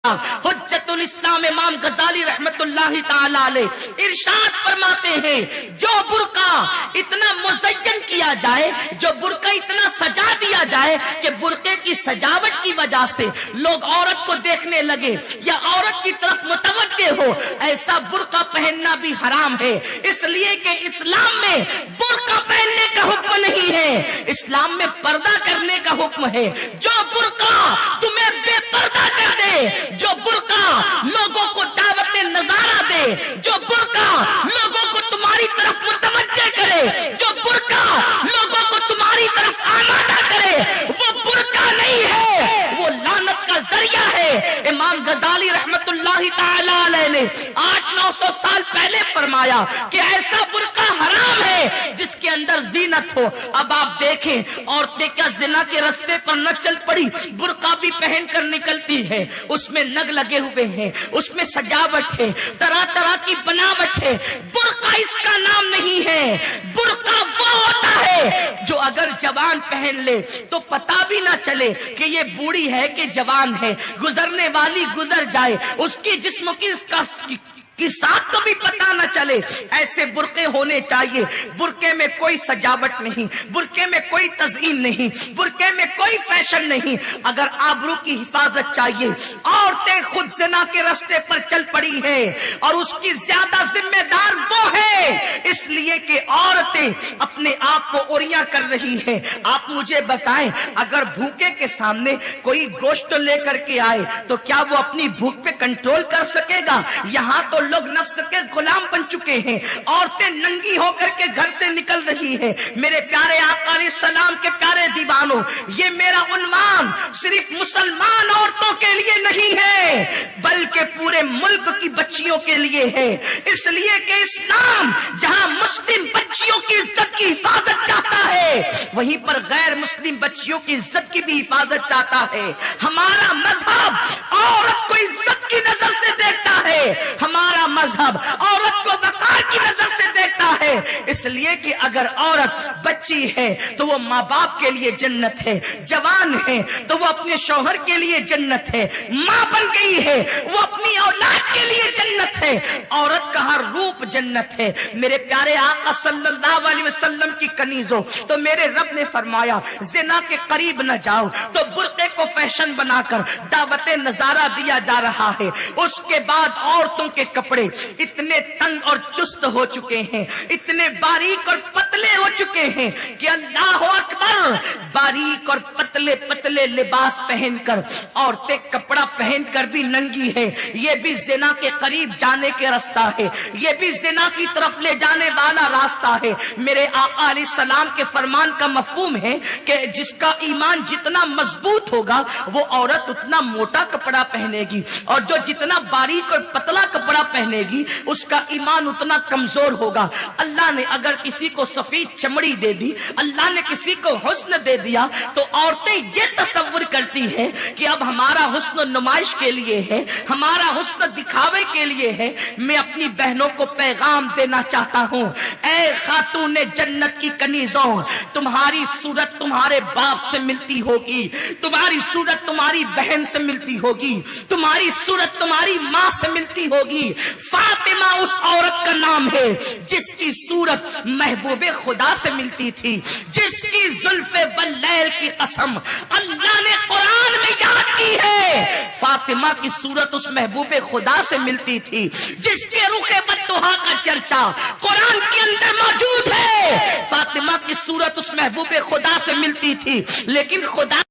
حجت الاسلام امام غزالی رحمت اللہ تعالی علیہ ارشاد فرماتے ہیں جو برقع اتنا مزین کیا جائے، جو برقع اتنا سجا دیا جائے کہ برقعے کی سجاوٹ کی وجہ سے لوگ عورت کو دیکھنے لگے یا عورت کی طرف متوجہ ہو، ایسا برقع پہننا بھی حرام ہے، اس لیے کہ اسلام میں برقع پہننے کا حکم نہیں ہے، اسلام میں پردہ کرنے کا حکم ہے۔ جو برقع تمہیں بے پردہ کر دے، جو برقع لوگوں کو دعوت نظارہ دے، جو برقع لوگوں کو تمہاری طرف متوجہ کرے، جو برقع لوگوں کو تمہاری طرف آمادہ کرے، وہ برقع نہیں ہے، وہ لعنت کا ذریعہ ہے۔ امام غزالی رحمت اللہ تعالی علیہ نے 800-900 سال پہلے فرمایا کہ ایسا برقع حرام ہے جس کے اندر زینت ہو۔ اب آپ دیکھیں عورتیں کیا زنا کے رستے پر نہ چل پڑی، برقع بھی پہن کر نکلتی ہے، اس میں نگ لگے ہوئے ہیں، اس میں سجاوٹ ہے، طرح طرح کی بناوٹ ہے۔ برقع اس کا نام نہیں ہے، برقع وہ ہوتا ہے جو اگر جوان پہن لے تو پتہ بھی نہ چلے کہ یہ بوڑھی ہے کہ جوان ہے، گزرنے والی گزر جائے، اس کی جسم کی ساتھ تو بھی پتہ نہ چلے۔ ایسے برقعے ہونے چاہیے، برقعے میں کوئی سجاوٹ نہیں، برقعے میں کوئی تزئین نہیں، برقعے میں کوئی فیشن نہیں۔ اگر آبرو کی حفاظت چاہیے، عورتیں خود زنا کے رستے پر چل پڑی ہیں اور اس کی زیادہ ذمہ دار وہ ہے، اس لیے کہ عورتیں اپنے آپ کو اوریاں کر رہی ہیں۔ آپ مجھے بتائیں اگر بھوکے کے سامنے کوئی گوشت لے کر کے آئے تو کیا وہ اپنی بھوک پہ کنٹرول کر سکے گا؟ یہاں تو لوگ نفس کے غلام بن چکے ہیں، عورتیں ننگی ہو کر کے گھر سے نکل رہی ہیں۔ میرے پیارے آقا علیہ السلام کے پیارے دیوانوں، یہ میرا عنوان صرف مسلمان عورتوں کے لیے نہیں ہے بلکہ پورے ملک کی بچیوں کے لیے ہے، اس لیے کہ اسلام جہاں مسلم بچیوں کی عزت کی حفاظت چاہتا ہے وہیں پر غیر مسلم بچیوں کی عزت کی بھی حفاظت چاہتا ہے۔ ہمارا مذہب عورت کو عزت کی نظر سے دیکھتا ہے، ہمارا مذہب عورت کو وقار کی نظر سے دیکھتا ہے، اس لیے کہ اگر عورت بچی ہے تو وہ ماں باپ کے لیے جنت ہے، جوان ہے تو وہ اپنے شوہر کے لیے جنت ہے، ماں بن گئی ہے وہ اپنی اولاد کے لیے جنت ہے، عورت کا ہر روپ جنت ہے۔ میرے پیارے آقا صلی اللہ علیہ وسلم کی کنیزوں، تو میرے رب نے فرمایا زنا کے قریب نہ جاؤ، تو برقعے کو فیشن بنا کر دعوت نظارہ دیا جا رہا ہے۔ اس کے بعد عورتوں کے کپڑے اتنے تنگ اور چست ہو چکے ہیں، اتنے باریک اور پتلے ہو چکے ہیں کہ اللہ اکبر، باریک اور پتلے پتلے لباس پہن کر عورتیں کپڑا پہن کر بھی ننگی ہے۔ یہ بھی زنا کے قریب جانے کے راستہ ہے، یہ بھی زنا کی طرف لے جانے والا راستہ ہے۔ میرے آقا علیہ السلام کے فرمان کا مفہوم ہے کہ جس کا ایمان جتنا مضبوط ہوگا وہ عورت اتنا موٹا کپڑا پہنے گی، اور جو جتنا باریک اور پتلا کپڑا پہنے گی اس کا ایمان اتنا کمزور ہوگا۔ اللہ نے اگر کسی کو سفید چمڑی دے دی، اللہ نے کسی کو حسن دے دیا، تو عورتیں یہ تصور کرتی ہیں کہ اب ہمارا حسن نمائش کے لیے ہے، ہمارا حسن دکھاوے کے لیے ہے۔ میں اپنی بہنوں کو پیغام دینا چاہتا ہوں، اے خاتون جنت کی کنیزوں، تمہاری صورت تمہارے باپ سے ملتی ہوگی، تمہاری صورت تمہاری بہن سے ملتی ہوگی، تمہاری صورت تمہاری ماں سے ملتی ہوگی۔ فاطمہ اس عورت کا نام ہے جس کی صورت محبوب خدا سے ملتی تھی، جس کی زلف واللیل کی قسم اللہ نے قرآن میں یاد کی ہے۔ فاطمہ کی صورت اس محبوب خدا سے ملتی تھی جس کے رخ بددہا کا چرچا قرآن کے اندر موجود ہے۔ فاطمہ کی صورت اس محبوب خدا سے ملتی تھی، لیکن خدا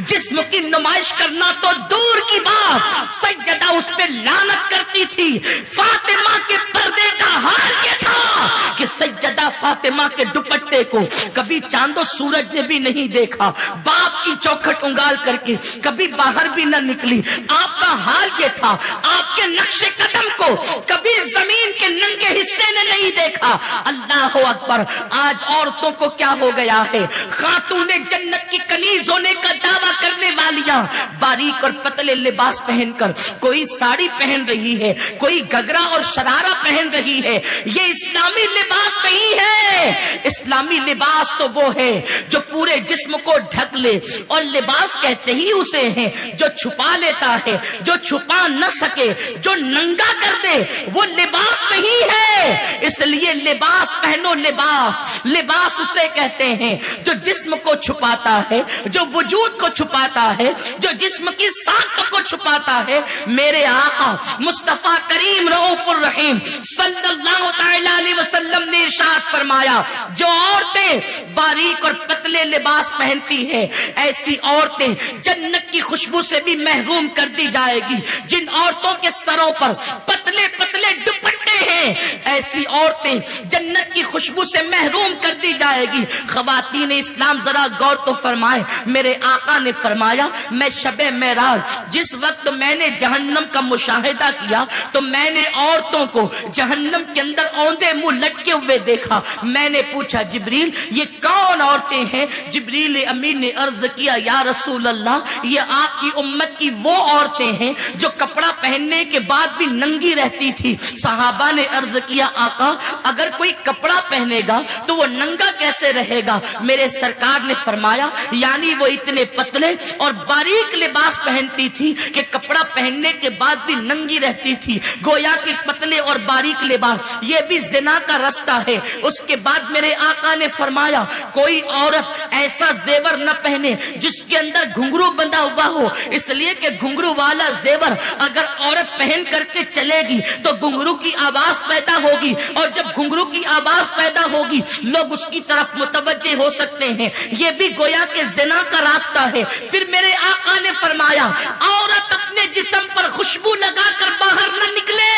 جسم کی نمائش کرنا تو دور کی بات، سجدہ اس پہ لعنت کرتی تھی۔ فاطمہ کے پردے کا حال یہ تھا کہ سجدہ فاطمہ کے دوپٹے کو کبھی چاند و سورج نے بھی نہیں دیکھا، باپ کی چوکھٹ انگال کر کے کبھی باہر بھی نہ نکلی۔ آپ کا حال یہ تھا، آپ کے نقش قدم کو کبھی زمین کے ننگے حصے نے نہیں دیکھا۔ اللہ اکبر، آج عورتوں کو کیا ہو گیا ہے؟ خاتون جنت کی کنیز ہونے کا دعویٰ کرنے والیاں باریک اور پتلے لباس پہن کر، کوئی ساڑی پہن رہی ہے، کوئی گھگرا اور شرارہ پہن رہی ہے۔ یہ اسلامی لباس نہیں ہے، اسلامی اسلامی لباس تو وہ ہے جو پورے جسم کو ڈھک لے، اور لباس کہتے ہی اسے ہیں جو چھپا لیتا ہے، جو چھپا نہ سکے، جو ننگا کر دے، وہ لباس نہیں ہے۔ اس لیے لباس پہنو، لباس اسے کہتے ہیں جو جسم کو چھپاتا ہے، جو وجود کو چھپاتا ہے، جو جسم کی ساخت کو چھپاتا ہے۔ میرے آقا مصطفیٰ کریم رؤوف الرحیم صلی اللہ تعالی علیہ وسلم نے ارشاد فرمایا، جو عورتیں باریک اور پتلے لباس پہنتی ہیں ایسی عورتیں جنت کی خوشبو سے بھی محروم کر دی جائے گی۔ جن عورتوں کے سروں پر پتلے پتلے دوپٹے ہیں ایسی عورتیں جنت کی خوشبو سے محروم کر دی جائے گی۔ خواتین اسلام ذرا غور تو فرمائیں، میرے آقا نے فرمایا میں شب معراج جس وقت میں نے جہنم کا مشاہدہ کیا تو میں نے عورتوں کو جہنم کے اندر اوندے منہ لٹکے ہوئے دیکھا۔ میں نے پوچھا جبریل یہ کون عورتیں ہیں؟ جبریل امین نے عرض کیا یا رسول اللہ یہ آپ کی امت کی وہ عورتیں ہیں جو کپڑا پہننے کے بعد بھی ننگی رہتی تھی۔ صحابہ نے عرض کیا آقا اگر کوئی کپڑا پہنے گا تو وہ ننگا کیسے رہے گا؟ میرے سرکار نے فرمایا یعنی وہ اتنے پتلے اور باریک لباس پہنتی تھی کہ کپڑا پہننے کے بعد بھی ننگی رہتی تھی۔ گویا کہ پتلے اور باریک لباس یہ بھی زنا کا رستہ ہے۔ اس کے بعد میرے آقا نے فرمایا کوئی عورت ایسا زیور نہ پہنے جس کے اندر گھنگرو بندھا ہوا ہو، اس لیے کہ گھنگرو والا زیور اگر عورت پہن کر کے چلے گی تو گھنگرو کی آواز پیدا ہوگی، اور جب گھنگرو کی آواز پیدا ہوگی لوگ اس کی طرف متوجہ ہو سکتے ہیں۔ یہ بھی گویا کہ زنا کا راستہ ہے۔ پھر میرے آقا نے فرمایا عورت اپنے جسم پر خوشبو لگا کر باہر نہ نکلے،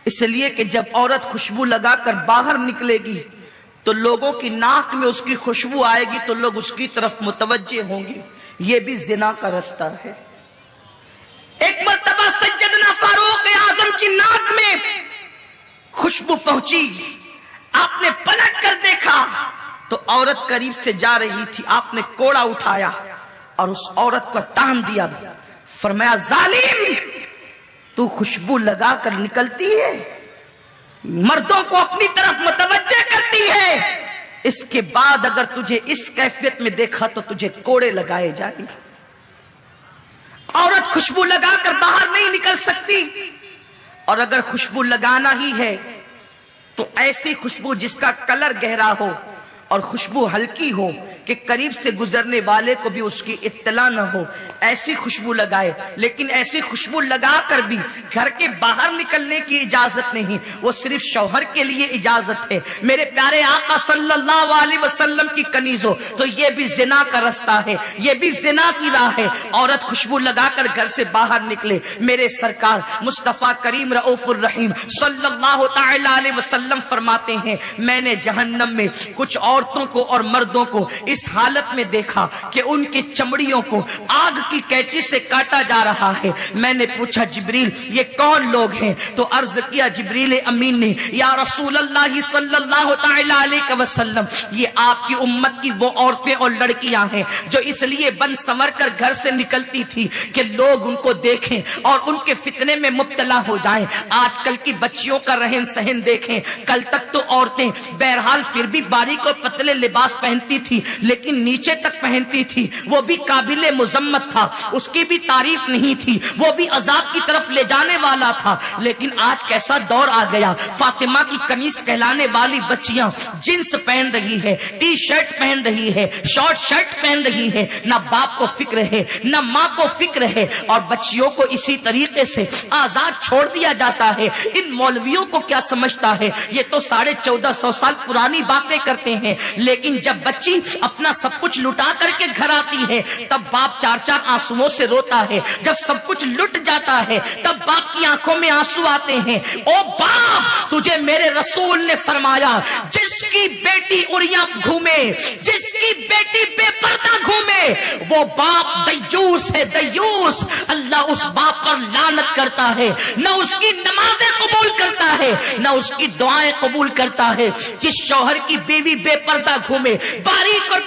اس لیے کہ جب عورت خوشبو لگا کر باہر نکلے گی تو لوگوں کی ناک میں اس کی خوشبو آئے گی تو لوگ اس کی طرف متوجہ ہوں گے۔ یہ بھی زنا کا راستہ ہے۔ ایک مرتبہ سیدنا فاروق اعظم کی ناک میں خوشبو پہنچی، آپ نے پلٹ کر دیکھا تو عورت قریب سے جا رہی تھی۔ آپ نے کوڑا اٹھایا اور اس عورت کو تان دیا، فرمایا ظالم تو خوشبو لگا کر نکلتی ہے، مردوں کو اپنی طرف متوجہ کرتی ہے، اس کے بعد اگر تجھے اس کیفیت میں دیکھا تو تجھے کوڑے لگائے جائیں گے۔ عورت خوشبو لگا کر باہر نہیں نکل سکتی، اور اگر خوشبو لگانا ہی ہے تو ایسی خوشبو جس کا کلر گہرا ہو اور خوشبو ہلکی ہو کہ قریب سے گزرنے والے کو بھی اس کی اطلاع نہ ہو، ایسی خوشبو لگائے۔ لیکن ایسی خوشبو لگا کر بھی گھر کے باہر نکلنے کی اجازت نہیں، وہ صرف شوہر کے لیے اجازت ہے۔ میرے پیارے آقا صلی اللہ علیہ وسلم کی کنیزوں تو یہ بھی زنا کا راستہ ہے، یہ بھی زنا کی راہ ہے۔ عورت خوشبو لگا کر گھر سے باہر نکلے، میرے سرکار مصطفیٰ کریم رؤوف الرحیم صلی اللہ تعالی علیہ وسلم فرماتے ہیں میں نے جہنم میں کچھ عورتوں کو اور مردوں کو اس حالت میں دیکھا کہ ان کی چمڑیوں کو آگ کی کینچی سے کاٹا جا رہا ہے۔ میں نے پوچھا جبریل یہ کون لوگ ہیں؟ تو عرض کیا جبریل امین نے یا رسول اللہ صلی اللہ تعالی علیہ وسلم یہ آپ کی امت کی وہ عورتیں اور لڑکیاں ہیں جو اس لیے بن سنور کر گھر سے نکلتی تھی کہ لوگ ان کو دیکھیں اور ان کے فتنے میں مبتلا ہو جائیں۔ آج کل کی بچیوں کا رہن سہن دیکھیں، کل تک تو عورتیں بہرحال پھر بھی باریک اور پتلے لباس پہنتی تھی لیکن نیچے تک پہنتی تھی، وہ بھی قابل مذمت تھا، اس کی بھی تعریف نہیں تھی، وہ بھی عذاب کی طرف لے جانے والا تھا۔ لیکن آج کیسا دور آ گیا، فاطمہ کی کنیز کہلانے والی بچیاں جنس پہن رہی ہے، ٹی شرٹ پہن رہی ہے، شارٹ شرٹ پہن رہی ہے، نہ باپ کو فکر ہے نہ ماں کو فکر ہے، اور بچیوں کو اسی طریقے سے آزاد چھوڑ دیا جاتا ہے۔ ان مولویوں کو کیا سمجھتا ہے، یہ تو 1450 سال پرانی باتیں کرتے ہیں، لیکن جب بچی اپنا سب کچھ لٹا کر کے گھر آتی ہے تب باپ چار چار آنسوؤں سے روتا ہے، جب سب کچھ لٹ جاتا ہے تب باپ کی آنکھوں میں آنسو آتے ہیں۔ او باپ تجھے میرے رسول نے فرمایا جس کی بیٹی اڑیاں گھومے، جس کی بیٹی بے پردہ گھومے وہ باپ دیوس ہے، دیوس۔ اللہ اس باپ پر لعنت کرتا ہے، نہ اس کی نمازیں قبول کرتا ہے نہ اس کی دعائیں قبول کرتا ہے۔ جس شوہر کی بیوی بے پردہ گھومے، باریک اور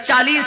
40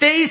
23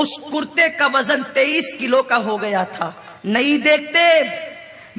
اس کرتے کا وزن 23 کلو کا ہو گیا تھا. نہیں دیکھتے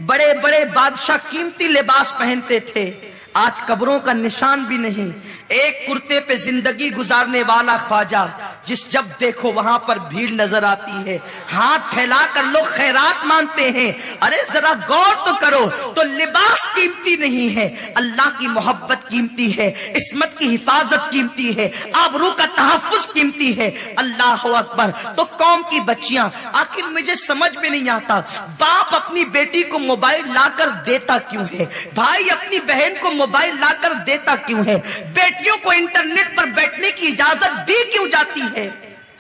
بڑے بڑے بادشاہ قیمتی لباس پہنتے تھے, آج قبروں کا نشان بھی نہیں. ایک کرتے پہ زندگی گزارنے والا خواجہ, جس جب دیکھو وہاں پر بھیڑ نظر آتی ہے, ہاتھ پھیلا کر لوگ خیرات مانتے ہیں. ارے ذرا غور تو کرو, تو لباس قیمتی نہیں ہے, اللہ کی محبت قیمتی ہے, عصمت کی حفاظت قیمتی ہے, آبرو کا تحفظ قیمتی ہے. اللہ اکبر. تو قوم کی بچیاں, آخر مجھے سمجھ میں نہیں آتا, باپ اپنی بیٹی کو موبائل لا کر دیتا کیوں ہے, بھائی اپنی بہن کو موبائل لا کر دیتا کیوں ہے, بیٹیوں کو انٹرنیٹ پر بیٹھنے کی اجازت دی کیوں جاتی ہے؟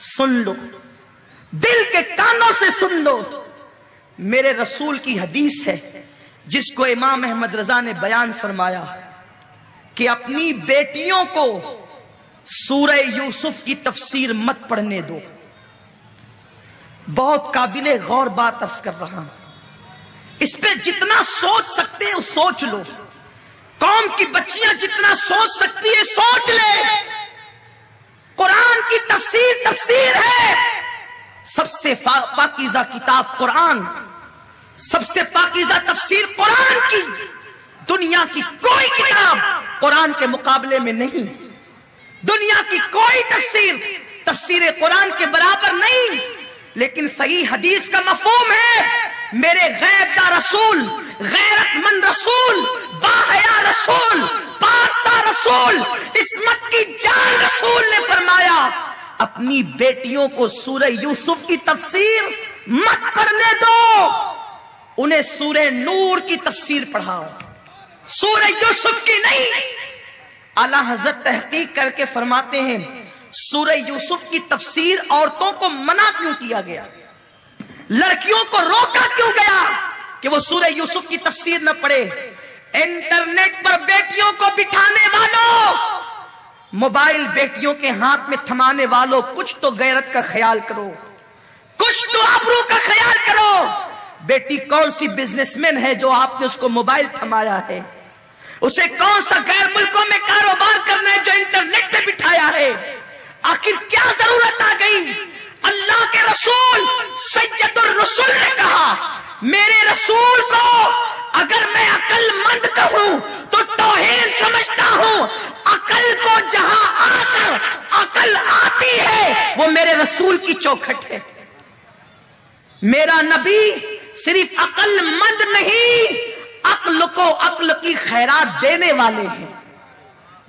سن لو, دل کے کانوں سے سن لو. میرے رسول کی حدیث ہے جس کو امام احمد رضا نے بیان فرمایا کہ اپنی بیٹیوں کو سورہ یوسف کی تفسیر مت پڑھنے دو. بہت قابل غور بات عرض کر رہا ہوں, اس پہ جتنا سوچ سکتے ہیں سوچ لو. قوم کی بچیاں جتنا سوچ سکتی ہے سوچ لے. قرآن کی تفسیر ہے. سب سے پاکیزہ کتاب قرآن, سب سے پاکیزہ تفسیر قرآن کی. دنیا کی کوئی کتاب قرآن کے مقابلے میں نہیں. دنیا کی کوئی تفسیر قرآن کے برابر نہیں. لیکن صحیح حدیث کا مفہوم ہے, میرے غیب دا رسول, غیرت مند رسول, باحیا رسول, پارسا رسول, عصمت کی جان رسول نے فرمایا اپنی بیٹیوں کو سورہ یوسف کی تفسیر مت پڑھنے دو, انہیں سورہ نور کی تفسیر پڑھاؤ, سورہ یوسف کی نہیں. اعلیٰ حضرت تحقیق کر کے فرماتے ہیں سورہ یوسف کی تفسیر عورتوں کو منع کیوں کیا گیا, لڑکیوں کو روکا کیوں گیا کہ وہ سورہ یوسف کی تفسیر نہ پڑھے؟ انٹرنیٹ پر بیٹیوں کو بٹھانے والوں, موبائل بیٹیوں کے ہاتھ میں تھمانے والوں, کچھ تو غیرت کا خیال کرو, کچھ تو آبرو کا خیال کرو. بیٹی کون سی بزنس مین ہے جو آپ نے اس کو موبائل تھمایا ہے؟ اسے کون سا غیر ملکوں میں کاروبار کرنا ہے جو انٹرنیٹ پہ بٹھایا ہے؟ آخر کیا ضرورت آ گئی؟ اللہ کے رسول سید الرسول نے کہا میرے رسول کو اگر میں عقل مند کہوں تو توہین سمجھتا ہوں, عقل کو جہاں آ کر عقل آتی ہے وہ میرے رسول کی چوکھٹ ہے. میرا نبی صرف عقل مند نہیں, عقل کو عقل کی خیرات دینے والے ہیں.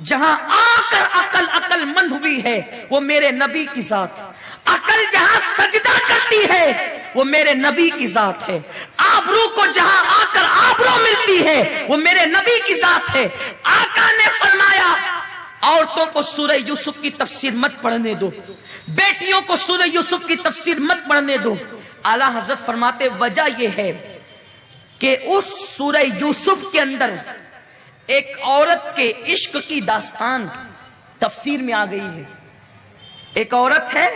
جہاں آ کر عقل مند ہوئی ہے وہ میرے نبی کی ذات. عقل جہاں سجدہ کرتی ہے وہ میرے نبی کی ذات ہے. آبرو کو جہاں آ کر آبرو ملتی ہے وہ میرے نبی کی ذات ہے. آقا نے فرمایا عورتوں کو سورہ یوسف کی تفسیر مت پڑھنے دو, بیٹیوں کو سورہ یوسف کی تفسیر مت پڑھنے دو. اعلیٰ حضرت فرماتے وجہ یہ ہے کہ اس سورہ یوسف کے اندر ایک عورت کے عشق کی داستان تفسیر میں آ گئی ہے. ایک عورت ہے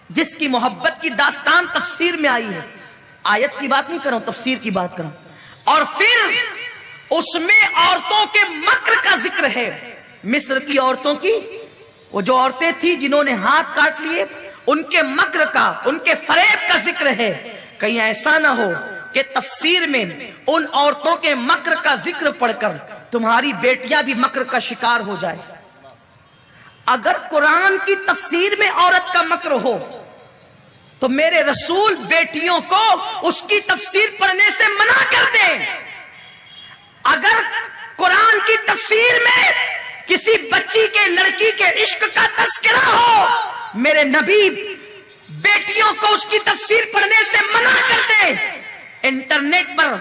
جس کی محبت کی داستان تفسیر میں آئی ہے. آیت کی بات نہیں کروں, تفسیر کی بات کروں. اور پھر اس میں عورتوں کے مکر کا ذکر ہے. مصر کی عورتوں کی, وہ جو عورتیں تھی جنہوں نے ہاتھ کاٹ لیے, ان کے مکر کا, ان کے فریب کا ذکر ہے. کہیں ایسا نہ ہو کہ تفسیر میں ان عورتوں کے مکر کا ذکر پڑھ کر تمہاری بیٹیاں بھی مکر کا شکار ہو جائے. اگر قرآن کی تفسیر میں عورت کا مکر ہو تو میرے رسول بیٹیوں کو اس کی تفسیر پڑھنے سے منع کر دیں. اگر قرآن کی تفسیر میں کسی بچی کے, لڑکی کے عشق کا تذکرہ ہو, میرے نبی بیٹیوں کو اس کی تفسیر پڑھنے سے منع کر دیں. انٹرنیٹ پر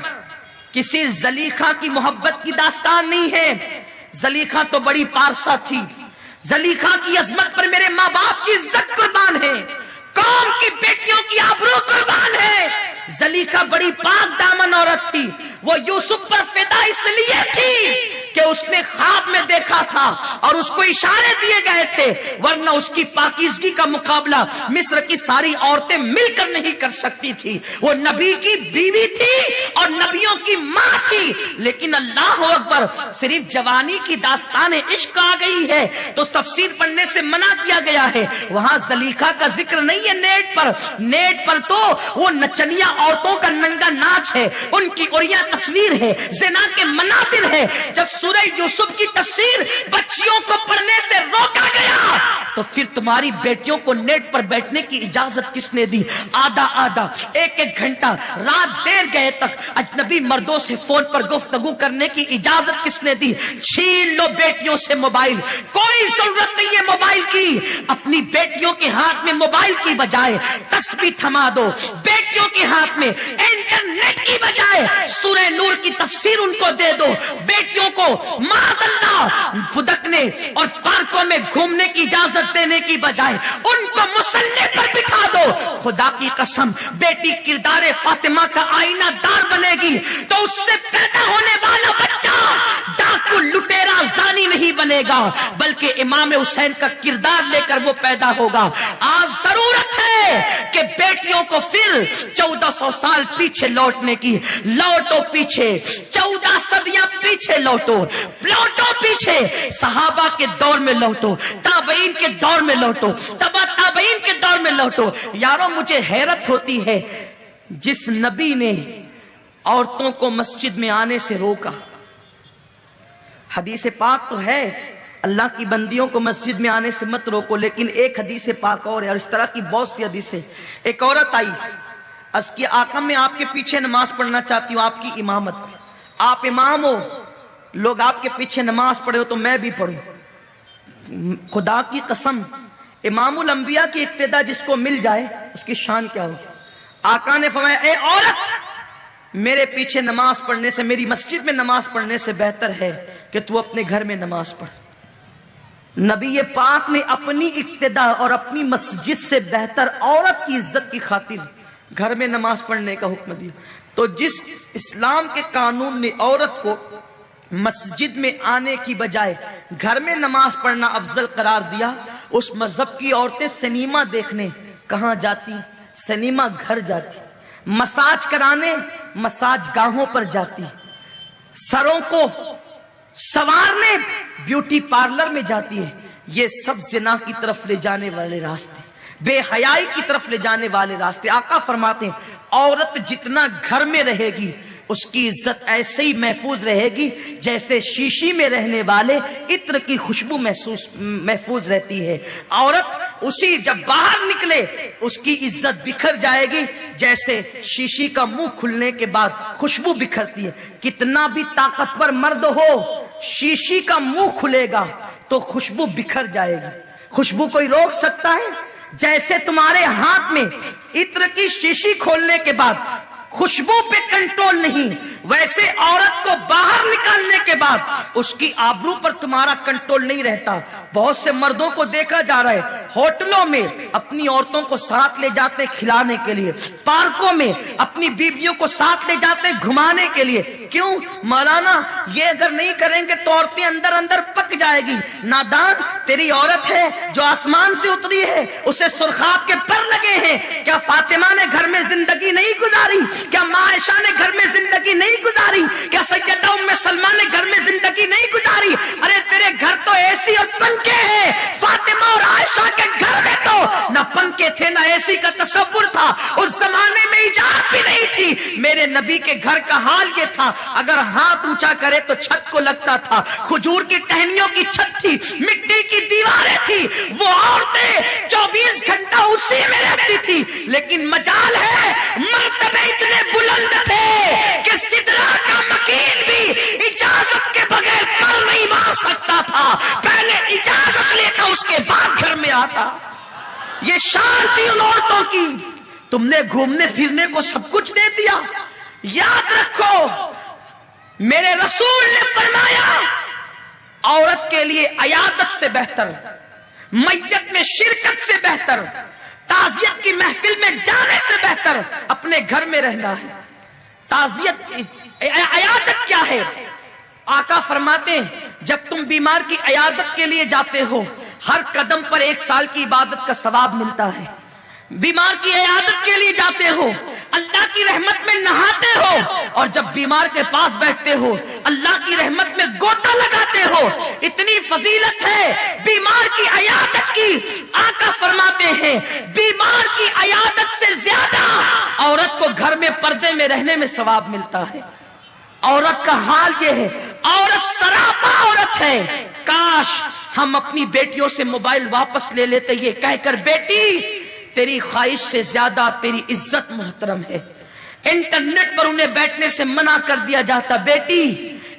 کسی زلیخا کی محبت کی داستان نہیں ہے. زلیخا تو بڑی پارسا تھی, زلیخا کی عظمت پر میرے ماں باپ کی عزت قربان ہے, قوم کی بیٹیوں کی آبرو قربان ہے. زلیخا بڑی پاک دامن عورت تھی، وہ یوسف پر فدا اس لیے تھی کہ اس نے خواب میں دیکھا تھا اور اس کو اشارے دیے گئے تھے، ورنہ اس کی پاکیزگی کا مقابلہ مصر کی ساری عورتیں مل کر نہیں کر سکتی تھی۔ وہ نبی کی بیوی تھی اور نبیوں کی ماں تھی، لیکن اللہ اکبر، صرف جوانی کی داستان عشق آ گئی ہے تو تفسیر پڑھنے سے منع کیا گیا ہے۔ وہاں زلیخا کا ذکر نہیں ہے نیٹ پر تو وہ نچنیا عورتوں کا ننگا ناچ ہے، ان کی عریاں تصویر ہے، زنا کے مناظر ہے۔ جب سورہ یوسف کی تفسیر بچیوں کو پڑھنے سے روکا گیا تو پھر تمہاری بیٹیوں کو نیٹ پر بیٹھنے کی اجازت کس نے دی؟ آدھا ایک گھنٹہ رات دیر گئے تک اجنبی مردوں سے فون پر گفتگو کرنے کی اجازت کس نے دی؟ چھین لو بیٹیوں سے موبائل، کوئی ضرورت نہیں ہے موبائل کی۔ اپنی بیٹیوں کے ہاتھ میں موبائل کی بجائے تسبیح تھما دو، بیٹیوں کے ہاتھ میں انٹرنیٹ کی بجائے سورہ نور کی تفسیر ان کو دے دو، بیٹیوں کو معاذ اللہ فدکنے اور پارکوں میں گھومنے کی اجازت دینے کی بجائے ان کو مصلی پر بٹھا دو۔ خدا کی قسم، بیٹی کردار فاطمہ کا آئینہ دار بنے گی تو اس سے پیدا ہونے والا بچہ ڈاکو لٹیرا زانی نہیں بنے گا، بلکہ امام حسین کا کردار لے کر وہ پیدا ہوگا۔ آج ضرورت ہے کہ بیٹیوں کو پھر 1400 سال پیچھے لوٹنے کی، لوٹو پیچھے 14 صدیاں پیچھے لوٹو پیچھے، صحابہ کے دور میں لوٹو، تابعین کے دور میں لوٹو، تبع تابعین کے دور میں لوٹو۔ یارو مجھے حیرت ہوتی ہے، جس نبی نے عورتوں کو مسجد میں آنے سے روکا، حدیث پاک تو ہے اللہ کی بندیوں کو مسجد میں آنے سے مت روکو، لیکن ایک حدیث پاک اور ہے، اور اس طرح کی بہت سی حدیثیں۔ ایک عورت آئی، عرض کی آقا میں آپ کے پیچھے نماز پڑھنا چاہتی ہوں، آپ کی امامت، آپ امام ہو، لوگ آپ کے پیچھے نماز پڑھے ہو تو میں بھی پڑھوں۔ خدا کی قسم، امام الانبیاء کی اقتدا جس کو مل جائے اس کی شان کیا ہوگی۔ آقا نے فرمایا اے عورت، میرے پیچھے نماز پڑھنے سے، میری مسجد میں نماز پڑھنے سے بہتر ہے کہ تو اپنے گھر میں نماز پڑھ۔ نبی پاک نے اپنی اقتدا اور اپنی مسجد سے بہتر عورت کی عزت کی خاطر گھر میں نماز پڑھنے کا حکم دیا۔ تو جس اسلام کے قانون میں عورت کو مسجد میں آنے کی بجائے گھر میں نماز پڑھنا افضل قرار دیا، اس مذہب کی عورتیں سنیما دیکھنے کہاں جاتی؟ سنیما گھر جاتی، مساج کرانے مساج گاہوں پر جاتی، سروں کو سوارنے بیوٹی پارلر میں جاتی ہے۔ یہ سب زنا کی طرف لے جانے والے راستے، بے حیائی کی طرف لے جانے والے راستے۔ آقا فرماتے ہیں عورت جتنا گھر میں رہے گی اس کی عزت ایسے ہی محفوظ رہے گی جیسے شیشی میں رہنے والے عطر کی خوشبو محفوظ رہتی ہے۔ عورت اسی جب باہر نکلے اس کی عزت بکھر جائے گی جیسے شیشی کا منہ کھلنے کے بعد خوشبو بکھرتی ہے۔ کتنا بھی طاقتور مرد ہو، شیشی کا منہ کھلے گا تو خوشبو بکھر جائے گی۔ خوشبو کوئی روک سکتا ہے؟ جیسے تمہارے ہاتھ میں عطر کی شیشی کھولنے کے بعد خوشبو پہ کنٹرول نہیں، ویسے عورت کو باہر نکالنے کے بعد اس کی آبرو پر تمہارا کنٹرول نہیں رہتا۔ بہت سے مردوں کو دیکھا جا رہا ہے ہوٹلوں میں اپنی عورتوں کو ساتھ لے جاتے کھلانے کے لیے، پارکوں میں اپنی بیویوں کو ساتھ لے جاتے گھمانے کے لیے۔ کیوں مولانا؟ یہ اگر نہیں کریں گے تو عورتیں اندر اندر پک جائے گی۔ نادان، تیری عورت ہے جو آسمان سے اتری ہے، اسے سرخاب کے پر لگے ہیں۔ کیا فاطمہ نے گھر میں زندگی نہیں گزاری؟ کیا ماں عائشہ نے گھر میں زندگی نہیں گزاری؟ کیا سیدہ ام سلمہ نے گھر میں زندگی نہیں گزاری؟ ارے تیرے گھر تو اے سی اور پنکھے ہیں، فاطمہ اور عائشہ کے گھر میں تو نہ پنکھے تھے نہ اے سی کا تصور تھا، اس زمانے میں ایجاد بھی نہیں تھی۔ میرے نبی کے گھر کا حال یہ تھا، اگر ہاتھ اونچا کرے تو چھت کو لگتا تھا، کھجور کی ٹہنیوں کی چھت تھی، مٹی کی دیواریں تھی، وہ عورتیں 24 گھنٹہ اسی میں رہتی تھی۔ لیکن مجال ہے، مرتبے اتنے بلند تھے کہ سدرا کا مکین بھی اجازت کے بغیر پر نہیں مار سکتا تھا، پہلے اجازت لیتا اس کے بعد گھر میں آتا۔ یہ شان تھی ان عورتوں کی۔ تم نے گھومنے پھرنے کو سب کچھ دے دیا۔ یاد رکھو میرے رسول نے فرمایا عورت کے لیے عیادت سے بہتر، میت میں شرکت سے بہتر، تعزیت کی محفل میں جانے سے بہتر اپنے گھر میں رہنا ہے. تعزیت عیادت کیا ہے؟ آقا فرماتے ہیں جب تم بیمار کی عیادت کے لیے جاتے ہو ہر قدم پر 1 سال کی عبادت کا ثواب ملتا ہے. بیمار کی عیادت کے لیے جاتے ہو اللہ کی رحمت میں نہاتے ہو اور جب بیمار کے پاس بیٹھتے ہو اللہ کی رحمت میں گوتا لگاتے ہو. اتنی فضیلت ہے بیمار کی عیادت کی. آقا فرماتے ہیں بیمار کی عیادت سے زیادہ عورت کو گھر میں پردے میں رہنے میں ثواب ملتا ہے. عورت کا حال یہ ہے, عورت سراپا عورت ہے. کاش ہم اپنی بیٹیوں سے موبائل واپس لے لیتے یہ کہہ کر بیٹی تیری خواہش سے زیادہ تیری عزت محترم ہے. انٹرنیٹ پر انہیں بیٹھنے سے منع کر دیا جاتا بیٹی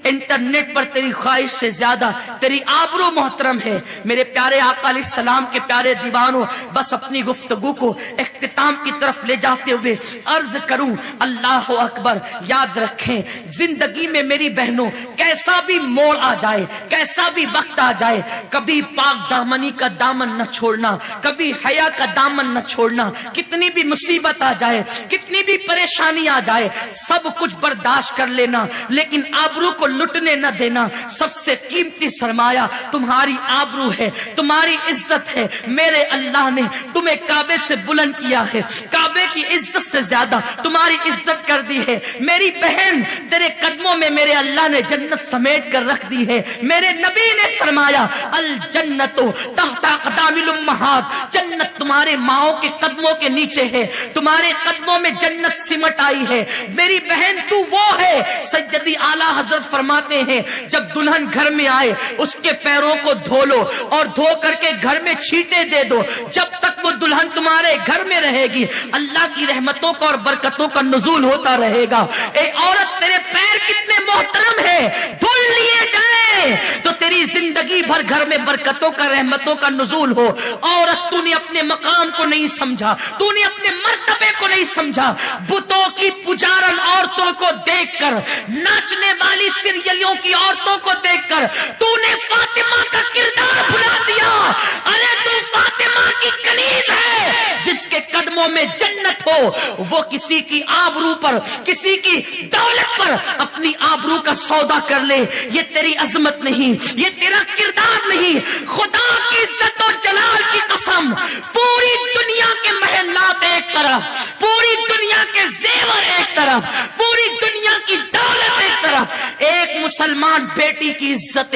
انٹرنیٹ پر تیری خواہش سے زیادہ تیری آبرو محترم ہے. میرے پیارے آقا علیہ السلام کے پیارے دیوانوں, بس اپنی گفتگو کو اختتام کی طرف لے جاتے ہوئے عرض کروں اللہ اکبر. یاد رکھیں زندگی میں میری بہنوں کیسا بھی موڑ آ جائے, کیسا بھی وقت آ جائے, کبھی پاک دامنی کا دامن نہ چھوڑنا, کبھی حیا کا دامن نہ چھوڑنا. کتنی بھی مصیبت آ جائے, کتنی بھی پریشانی آ جائے, سب کچھ برداشت کر لینا لیکن آبرو کو لٹنے نہ دینا. سب سے قیمتی سرمایہ تمہاری آبرو ہے, تمہاری عزت ہے. میرے اللہ نے تمہیں کعبے سے بلند کیا ہے, کعبے کی عزت سے زیادہ تمہاری عزت کر دی ہے. میری بہن تیرے قدموں میں میرے اللہ نے جنت سمیٹ کر رکھ دی ہے. میرے نبی نے فرمایا الجنت تحت اقدام الامہات, جنت تمہارے ماؤں کے قدموں کے نیچے ہے, تمہارے قدموں میں جنت سمٹ آئی ہے. میری بہن تو وہ ہے. سیدی اعلیٰ حضرت فرماتے ہیں جب دلہن گھر میں آئے اس کے پیروں کو دھو لو اور دھو کر کے گھر میں چھینٹے دے دو. جب تک وہ دلہن تمہارے گھر میں رہے گی اللہ کی رحمتوں کا اور برکتوں کا نزول ہوتا رہے گا. اے عورت تیرے پیر کتنے محترم ہیں, دھل لیے جائیں تو تیری زندگی بھر گھر میں برکتوں کا رحمتوں کا نزول ہو. عورت تو نے اپنے مقام کو نہیں سمجھا, تو نے اپنے مرتبے کو نہیں سمجھا. بتوں کی پجارن عورتوں کو دیکھ کر, ناچنے والی سیریلوں کی عورتوں کو دیکھ کر تو نے فاطمہ کا کردار بھلا دیا. ارے تو فاطمہ کی کنیز ہے, جس کے قدموں میں جنت ہو وہ کسی کی آبرو پر, کسی کی دولت پر اپنی آبرو کا سودا کر لے. یہ تیری عظمت نہیں, یہ تیرا کردار نہیں. خدا کی عزت و جلال کی قسم, پوری دنیا کے محلات ایک طرف, پوری دنیا کے زیور ایک طرف, پوری دنیا کی دولت ایک طرف, ایک مسلمان بیٹی کی عزت